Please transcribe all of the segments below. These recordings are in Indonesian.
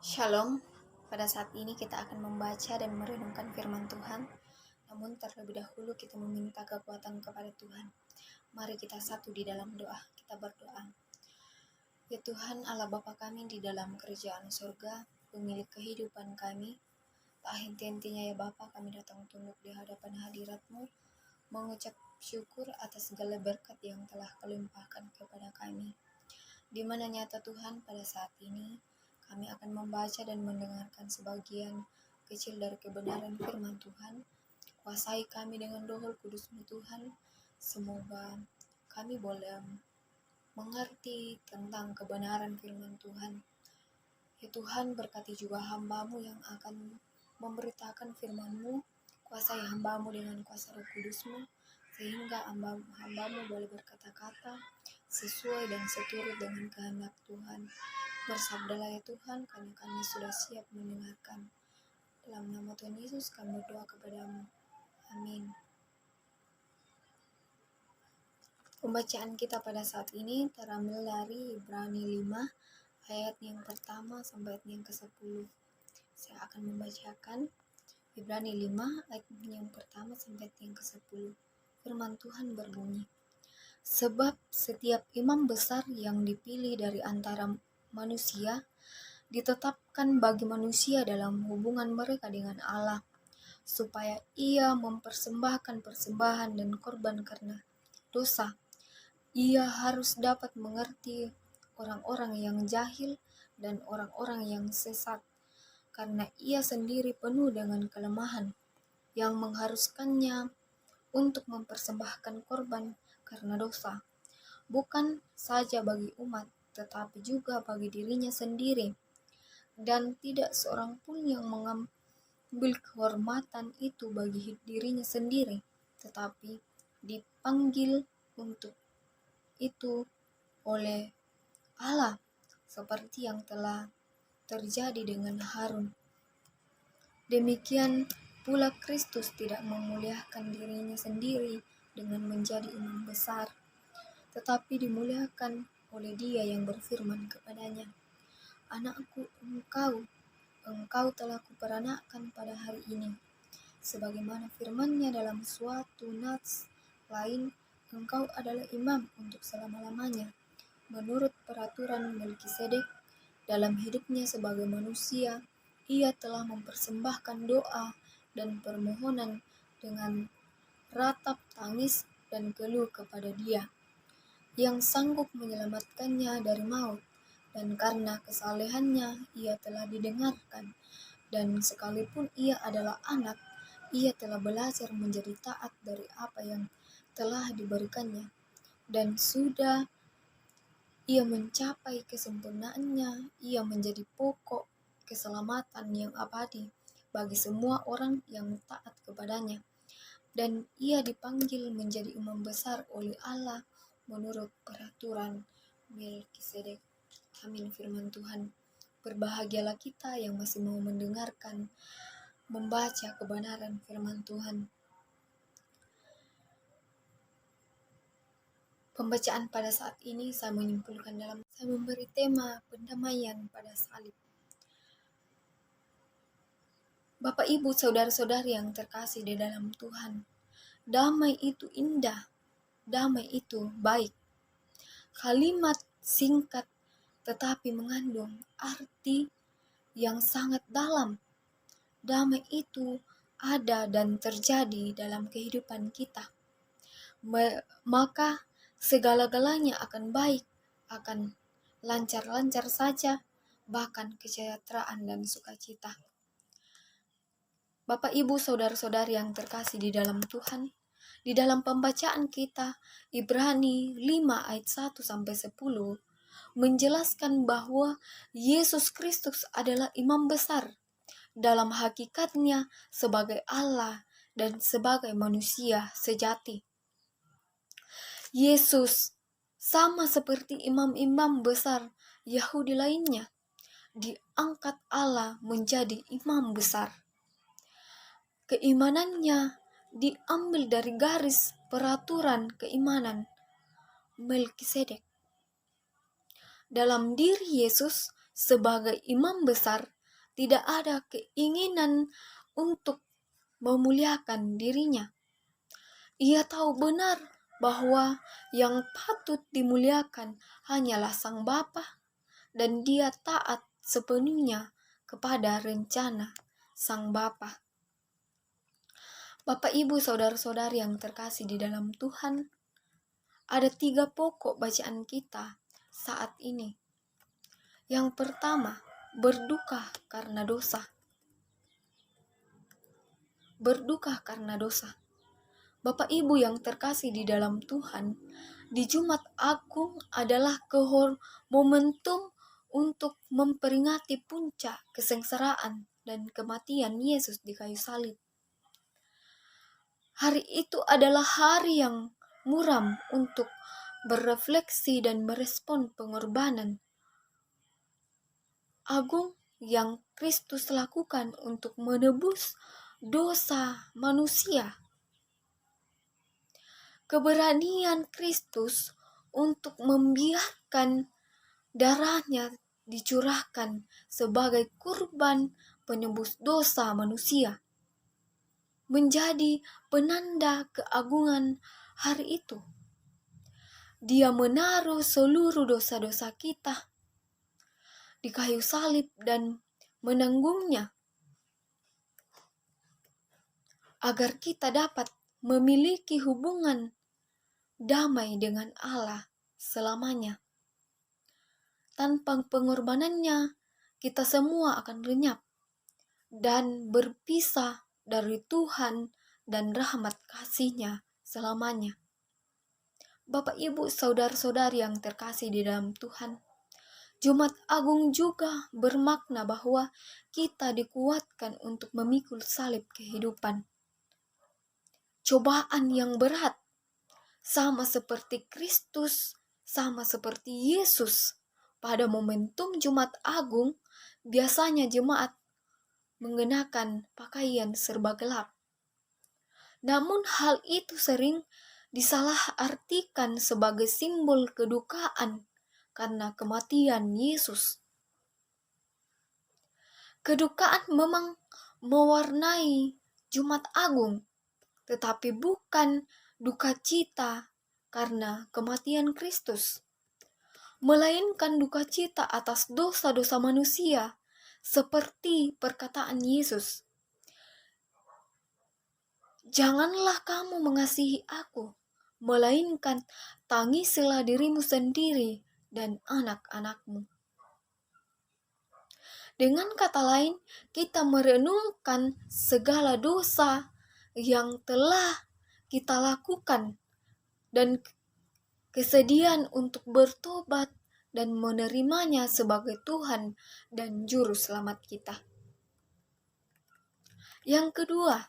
Shalom, pada saat ini kita akan membaca dan merenungkan firman Tuhan. Namun terlebih dahulu kita meminta kekuatan kepada Tuhan. Mari kita satu di dalam doa, kita berdoa. Ya Tuhan Allah Bapa kami di dalam kerajaan surga, pemilik kehidupan kami, tak henti-hentinya ya Bapa kami datang tunduk di hadapan hadirat-Mu, mengucap syukur atas segala berkat yang telah Kau limpahkan kepada kami. Di mana nyata Tuhan pada saat ini kami akan membaca dan mendengarkan sebagian kecil dari kebenaran firman Tuhan. Kuasai kami dengan Roh Kudus-Mu Tuhan. Semoga kami boleh mengerti tentang kebenaran firman Tuhan. Ya Tuhan, berkati juga hamba-Mu yang akan memberitakan firman-Mu. Kuasai hamba-Mu dengan kuasa Roh Kudus-Mu, sehingga hamba-Mu boleh berkata-kata sesuai dan seturut dengan kehendak Tuhan. Bersabdalah ya Tuhan, karena kami sudah siap mendengarkan. Dalam nama Tuhan Yesus kami berdoa kepada-Mu. Amin. Pembacaan kita pada saat ini terambil dari Ibrani 5 ayat yang pertama sampai ayat yang ke-10. Saya akan membacakan Ibrani 5 ayat yang pertama sampai ayat yang ke-10. Firman Tuhan berbunyi, sebab setiap imam besar yang dipilih dari antara manusia ditetapkan bagi manusia dalam hubungan mereka dengan Allah, supaya ia mempersembahkan persembahan dan korban karena dosa. Ia harus dapat mengerti orang-orang yang jahil dan orang-orang yang sesat, karena ia sendiri penuh dengan kelemahan, yang mengharuskannya untuk mempersembahkan korban karena dosa, bukan saja bagi umat, tetapi juga bagi dirinya sendiri. Dan tidak seorang pun yang mengambil kehormatan itu bagi dirinya sendiri, tetapi dipanggil untuk itu oleh Allah, seperti yang telah terjadi dengan Harun. Demikian pula Kristus tidak memuliakan dirinya sendiri dengan menjadi imam besar, tetapi dimuliakan oleh Dia yang berfirman kepadanya, Anakku, engkau telah kuperanakkan pada hari ini. Sebagaimana firman-Nya dalam suatu nats lain, engkau adalah imam untuk selama-lamanya. Menurut peraturan Melkisedek, dalam hidupnya sebagai manusia, ia telah mempersembahkan doa dan permohonan dengan ratap tangis dan keluh kepada Dia, yang sanggup menyelamatkannya dari maut. Dan karena kesalehannya ia telah didengarkan, dan sekalipun ia adalah anak, ia telah belajar menjadi taat dari apa yang telah diberikannya, dan sudah ia mencapai kesempurnaannya, ia menjadi pokok keselamatan yang abadi bagi semua orang yang taat kepadanya. Dan ia dipanggil menjadi imam besar oleh Allah menurut peraturan Melkisedek. Amin. Firman Tuhan. Berbahagialah kita yang masih mau mendengarkan, membaca kebenaran firman Tuhan. Pembacaan pada saat ini saya menyimpulkan saya memberi tema pendamaian pada salib. Bapak, Ibu, saudara-saudari yang terkasih di dalam Tuhan, damai itu indah, damai itu baik. Kalimat singkat tetapi mengandung arti yang sangat dalam. Damai itu ada dan terjadi dalam kehidupan kita. Maka segala-galanya akan baik, akan lancar-lancar saja, bahkan kesejahteraan dan sukacita. Bapak, Ibu, saudara-saudari yang terkasih di dalam Tuhan, di dalam pembacaan kita Ibrani 5 ayat 1 sampai 10 menjelaskan bahwa Yesus Kristus adalah imam besar dalam hakikatnya sebagai Allah dan sebagai manusia sejati. Yesus sama seperti imam-imam besar Yahudi lainnya, diangkat Allah menjadi imam besar. Keimanannya diambil dari garis peraturan keimanan Melkisedek. Dalam diri Yesus sebagai imam besar tidak ada keinginan untuk memuliakan dirinya. Ia tahu benar bahwa yang patut dimuliakan hanyalah Sang Bapa, dan dia taat sepenuhnya kepada rencana Sang Bapa. Bapak, Ibu, saudara-saudari yang terkasih di dalam Tuhan, ada 3 pokok bacaan kita saat ini. Yang pertama, berduka karena dosa. Berduka karena dosa. Bapak Ibu yang terkasih di dalam Tuhan, di Jumat Agung adalah momentum untuk memperingati puncak kesengsaraan dan kematian Yesus di kayu salib. Hari itu adalah hari yang muram untuk berefleksi dan merespon pengorbanan agung yang Kristus lakukan untuk menebus dosa manusia. Keberanian Kristus untuk membiarkan darahnya dicurahkan sebagai kurban penebus dosa manusia menjadi penanda keagungan hari itu. Dia menaruh seluruh dosa-dosa kita di kayu salib dan menanggungnya agar kita dapat memiliki hubungan damai dengan Allah selamanya. Tanpa pengorbanannya, kita semua akan lenyap dan berpisah dari Tuhan dan rahmat kasih-Nya selamanya. Bapak, Ibu, saudara-saudari yang terkasih di dalam Tuhan, Jumat Agung juga bermakna bahwa kita dikuatkan untuk memikul salib kehidupan. Cobaan yang berat, sama seperti Kristus, sama seperti Yesus. Pada momentum Jumat Agung, biasanya jemaat mengenakan pakaian serba gelap. Namun hal itu sering disalahartikan sebagai simbol kedukaan karena kematian Yesus. Kedukaan memang mewarnai Jumat Agung, tetapi bukan duka cita karena kematian Kristus, melainkan duka cita atas dosa-dosa manusia, seperti perkataan Yesus, "Janganlah kamu mengasihi aku, melainkan tangisilah dirimu sendiri dan anak-anakmu." Dengan kata lain, kita merenungkan segala dosa yang telah kita lakukan dan kesedihan untuk bertobat dan menerimanya sebagai Tuhan dan Juru Selamat kita. Yang kedua,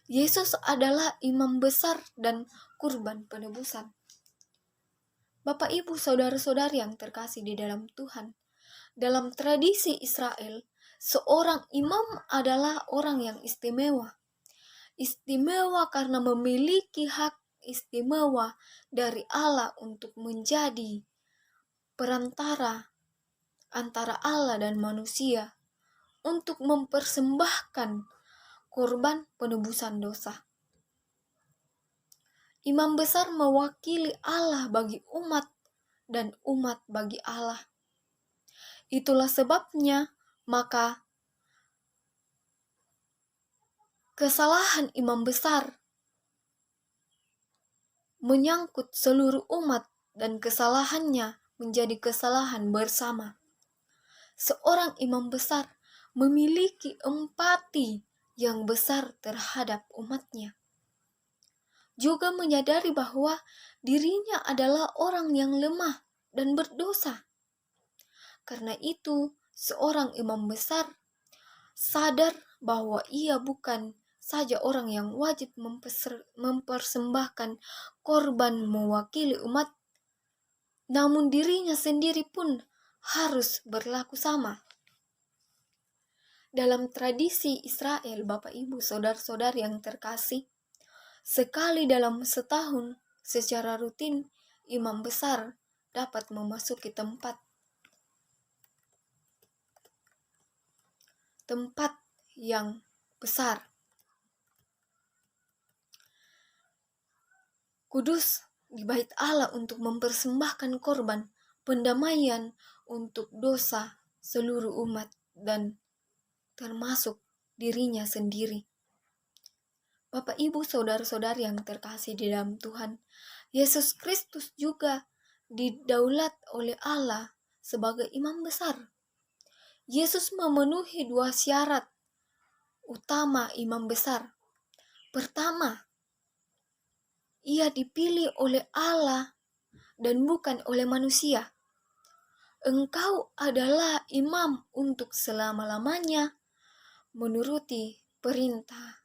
Yesus adalah imam besar dan kurban penebusan. Bapak, Ibu, saudara-saudari yang terkasih di dalam Tuhan, dalam tradisi Israel, seorang imam adalah orang yang istimewa. Istimewa karena memiliki hak istimewa dari Allah untuk menjadi perantara antara Allah dan manusia untuk mempersembahkan korban penebusan dosa. Imam besar mewakili Allah bagi umat dan umat bagi Allah. Itulah sebabnya maka kesalahan imam besar menyangkut seluruh umat dan kesalahannya menjadi kesalahan bersama. Seorang imam besar memiliki empati yang besar terhadap umatnya. Juga menyadari bahwa dirinya adalah orang yang lemah dan berdosa. Karena itu, seorang imam besar sadar bahwa ia bukan saja orang yang wajib mempersembahkan korban mewakili umat, namun dirinya sendiri pun harus berlaku sama. Dalam tradisi Israel, Bapak, Ibu, saudara-saudari yang terkasih, sekali dalam setahun secara rutin imam besar dapat memasuki tempat tempat yang besar. Kudus di bait Allah untuk mempersembahkan korban pendamaian untuk dosa seluruh umat dan termasuk dirinya sendiri. Bapak, Ibu, saudara-saudari yang terkasih di dalam Tuhan, Yesus Kristus juga didaulat oleh Allah sebagai imam besar. Yesus memenuhi 2 syarat utama imam besar. Pertama, ia dipilih oleh Allah dan bukan oleh manusia. Engkau adalah imam untuk selama-lamanya menuruti perintah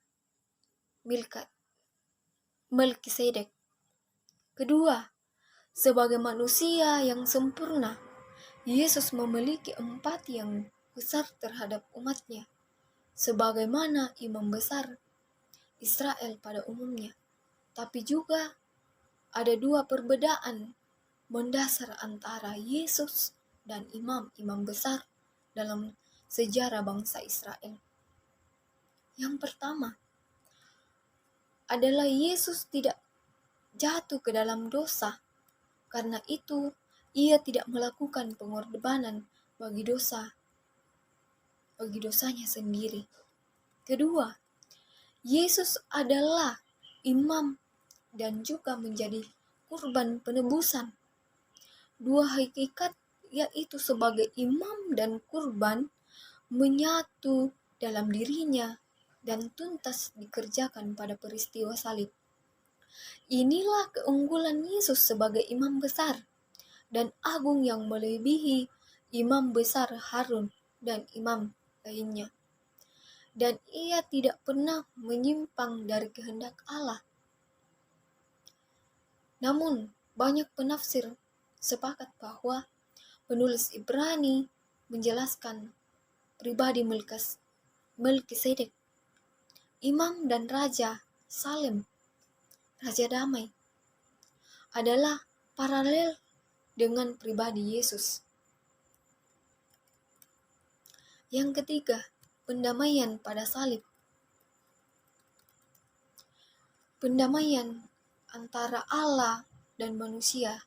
Melkisedek. Kedua, sebagai manusia yang sempurna, Yesus memiliki empati yang besar terhadap umatnya, sebagaimana imam besar Israel pada umumnya. Tapi juga ada 2 perbedaan mendasar antara Yesus dan imam-imam besar dalam sejarah bangsa Israel. Yang pertama adalah Yesus tidak jatuh ke dalam dosa. Karena itu, ia tidak melakukan pengorbanan bagi dosanya sendiri. Kedua, Yesus adalah imam dan juga menjadi kurban penebusan. 2 hakikat, yaitu sebagai imam dan kurban, menyatu dalam dirinya dan tuntas dikerjakan pada peristiwa salib. Inilah keunggulan Yesus sebagai imam besar dan agung yang melebihi imam besar Harun dan imam lainnya. Dan ia tidak pernah menyimpang dari kehendak Allah. Namun, banyak penafsir sepakat bahwa penulis Ibrani menjelaskan pribadi Melkisedek, imam dan raja Salem, raja damai, adalah paralel dengan pribadi Yesus. Yang ketiga, pendamaian pada salib. Pendamaian antara Allah dan manusia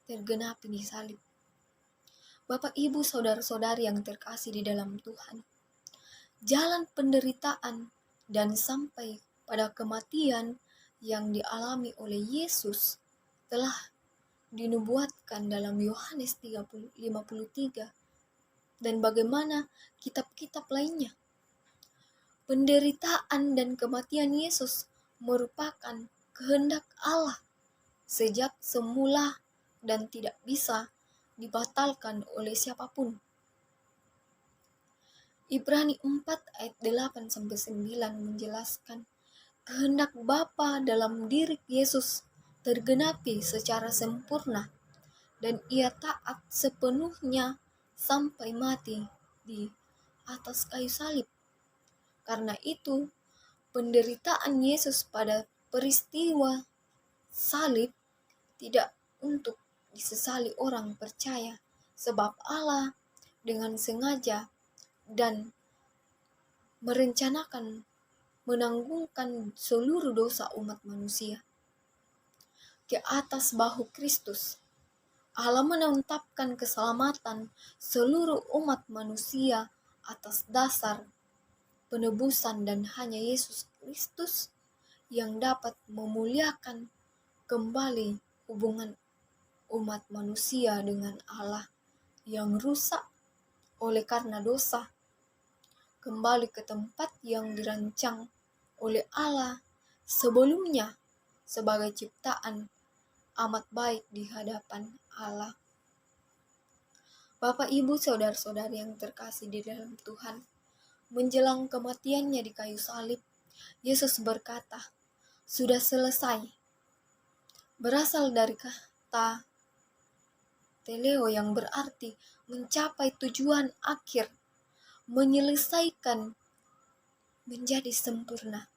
tergenapi di salib. Bapak, Ibu, saudara-saudari yang terkasih di dalam Tuhan, jalan penderitaan dan sampai pada kematian yang dialami oleh Yesus telah dinubuatkan dalam Yohanes 53 dan bagaimana kitab-kitab lainnya. Penderitaan dan kematian Yesus merupakan kehendak Allah sejak semula dan tidak bisa dibatalkan oleh siapapun. Ibrani 4 ayat 8-9 menjelaskan kehendak Bapa dalam diri Yesus tergenapi secara sempurna dan ia taat sepenuhnya sampai mati di atas kayu salib. Karena itu, penderitaan Yesus pada peristiwa salib tidak untuk disesali orang percaya, sebab Allah dengan sengaja dan merencanakan menanggungkan seluruh dosa umat manusia. Ke atas bahu Kristus, Allah menetapkan keselamatan seluruh umat manusia atas dasar penebusan dan hanya Yesus Kristus yang dapat memuliakan kembali hubungan umat manusia dengan Allah yang rusak oleh karena dosa, kembali ke tempat yang dirancang oleh Allah sebelumnya sebagai ciptaan amat baik di hadapan Allah. Bapak, Ibu, saudara-saudari yang terkasih di dalam Tuhan, menjelang kematiannya di kayu salib, Yesus berkata, "Sudah selesai." Berasal dari kata teleo yang berarti mencapai tujuan akhir, menyelesaikan, menjadi sempurna.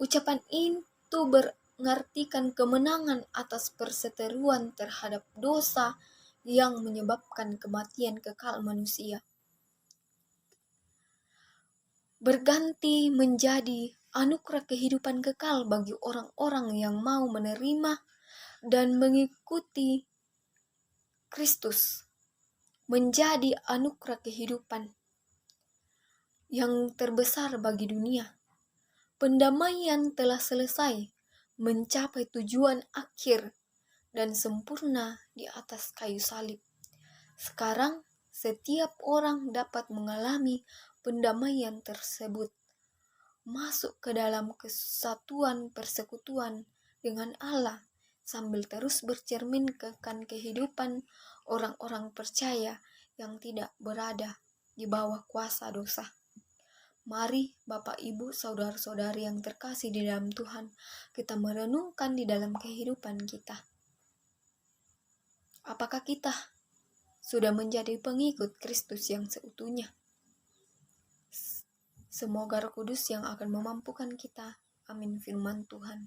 Ucapan itu mengartikan kemenangan atas perseteruan terhadap dosa yang menyebabkan kematian kekal manusia. berganti menjadi anugerah kehidupan kekal bagi orang-orang yang mau menerima dan mengikuti Kristus, menjadi anugerah kehidupan yang terbesar bagi dunia. Pendamaian telah selesai, mencapai tujuan akhir dan sempurna di atas kayu salib. Sekarang setiap orang dapat mengalami pendamaian tersebut, masuk ke dalam kesatuan persekutuan dengan Allah, sambil terus bercerminkan kehidupan orang-orang percaya yang tidak berada di bawah kuasa dosa. Mari Bapak Ibu saudara-saudari yang terkasih di dalam Tuhan, kita merenungkan di dalam kehidupan kita. Apakah kita sudah menjadi pengikut Kristus yang seutuhnya? Semoga Roh Kudus yang akan memampukan kita. Amin firman Tuhan.